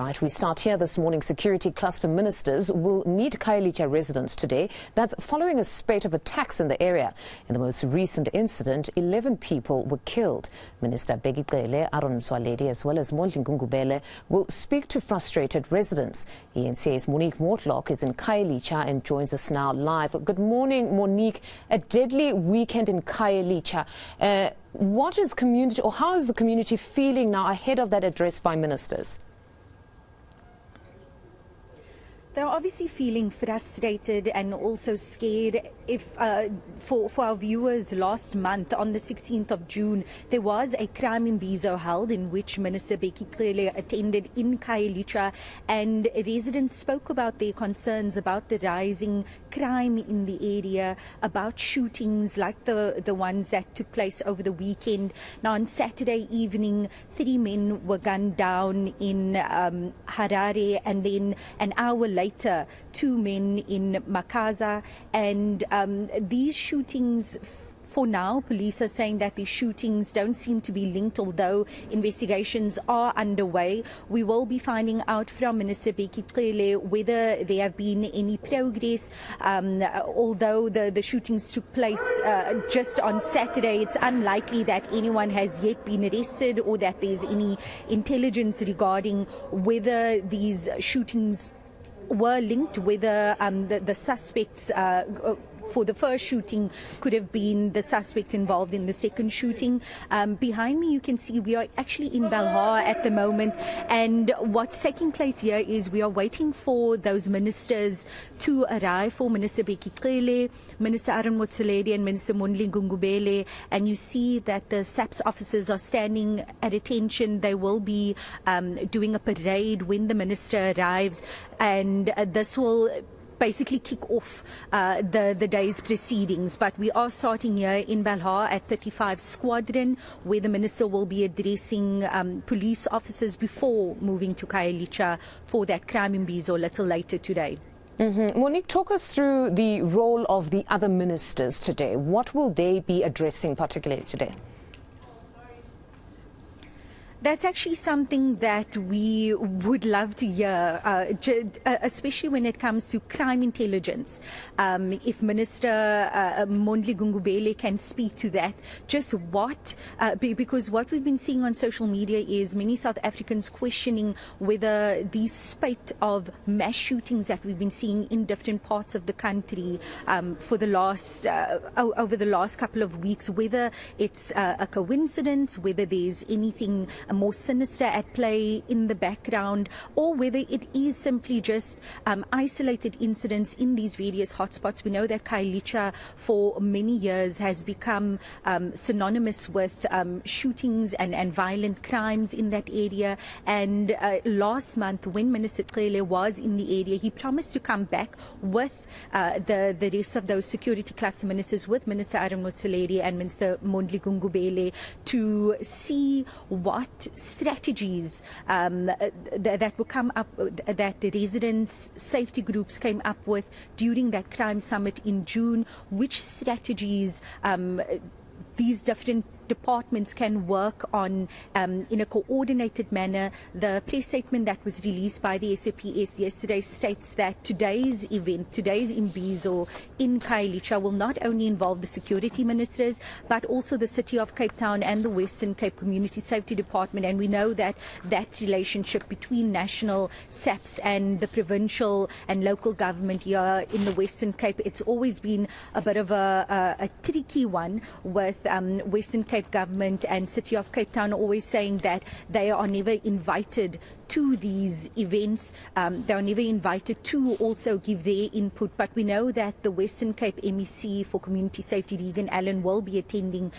Right, we start here this morning. Security cluster ministers will meet Khayelitsha residents today. That's following a spate of attacks in the area. In the most recent incident, 11 people were killed. Minister Aaron Swaledi as well as Monique Mortlock will speak to frustrated residents. eNCA's Monique Mortlock is in Khayelitsha and joins us now live. Good morning, Monique. A deadly weekend in Khayelitsha. What is community, or how is the community feeling now ahead of that address by ministers? They're obviously feeling frustrated and also scared. For our viewers, last month on the 16th of June, there was a crime in Bizo held in which Minister Khayelitsha attended in Khayelitsha, and residents spoke about their concerns about the rising crime in the area, about shootings like the ones that took place over the weekend. Now on Saturday evening, 3 men were gunned down in Harare, and then an hour later 2 men in Makaza, and these shootings, for now, police are saying that these shootings don't seem to be linked, although investigations are underway. We will be finding out from Minister Khayelitsha whether there have been any progress. Although the shootings took place just on Saturday, it's unlikely that anyone has yet been arrested or that there's any intelligence regarding whether these shootings were linked, whether the suspects for the first shooting could have been the suspects involved in the second shooting. Behind me you can see we are actually in Belhar at the moment, and what's taking place here is we are waiting for those ministers to arrive, for Minister Khayelitsha, Minister Aaron Swaledi and Minister Monique Mortlock, and you see that the SAPS officers are standing at attention. They will be doing a parade when the minister arrives, and this will basically kick off the day's proceedings. But we are starting here in Belhar at 35 Squadron, where the minister will be addressing police officers before moving to Khayelitsha for that crime in Bizo a little later today. Monique, talk us through the role of the other ministers today. What will they be addressing particularly today? That's actually something that we would love to hear, especially when it comes to crime intelligence. If Minister Monique Mortlock can speak to that, just what, because what we've been seeing on social media is many South Africans questioning whether these spate of mass shootings that we've been seeing in different parts of the country for the last, over the last couple of weeks, whether it's a coincidence, whether there's anything more sinister at play in the background, or whether it is simply just isolated incidents in these various hotspots. We know that Khayelitsha for many years has become synonymous with shootings and violent crimes in that area, and last month when Minister Khayelitsha was in the area, he promised to come back with the rest of those security cluster ministers, with Minister Aaron Swaledi and Minister Monique Mortlock, to see what strategies that will come up, that the residents' safety groups came up with during that crime summit in June, which strategies these different departments can work on in a coordinated manner. The press statement that was released by the SAPS yesterday states that today's event, today's Imbizo in Khayelitsha, will not only involve the security ministers but also the City of Cape Town and the Western Cape Community Safety Department. And we know that that relationship between national SAPS and the provincial and local government here in the Western Cape, it's always been a bit of a tricky one, with Western Cape government and City of Cape Town always saying that they are never invited to these events. They are never invited to also give their input. But we know that the Western Cape MEC for Community Safety, Regan Allen, will be attending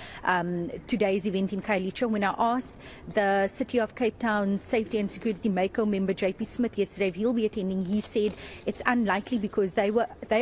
today's event in Khayelitsha. When I asked the City of Cape Town Safety and Security MACO member JP Smith yesterday if he'll be attending, he said it's unlikely because they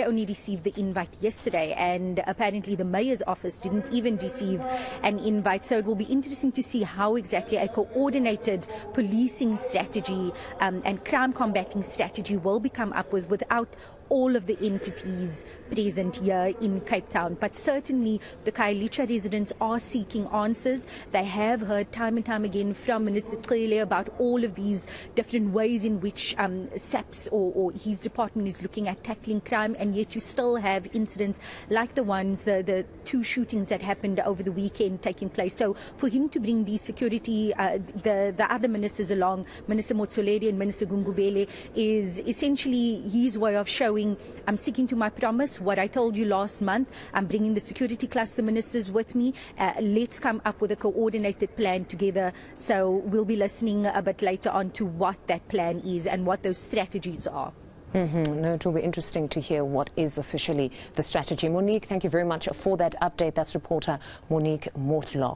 only received the invite yesterday, and apparently the mayor's office didn't even receive an invite. So it will be interesting to see how exactly a coordinated policing strategy and crime combating strategy will be come up with without all of the entities present here in Cape Town. But certainly the Khayelitsha residents are seeking answers. They have heard time and time again from Minister Khayelitsha about all of these different ways in which SAPS or his department is looking at tackling crime, and yet you still have incidents like the 2 shootings that happened over the weekend taking place. So for him to bring these security, the other ministers along, Minister Mortlock and Minister Gungubele, is essentially his way of showing, I'm sticking to my promise, what I told you last month. I'm bringing the security cluster ministers with me. Let's come up with a coordinated plan together. So we'll be listening a bit later on to what that plan is and what those strategies are. No, it will be interesting to hear what is officially the strategy. Monique, thank you very much for that update. That's reporter Monique Mortlock.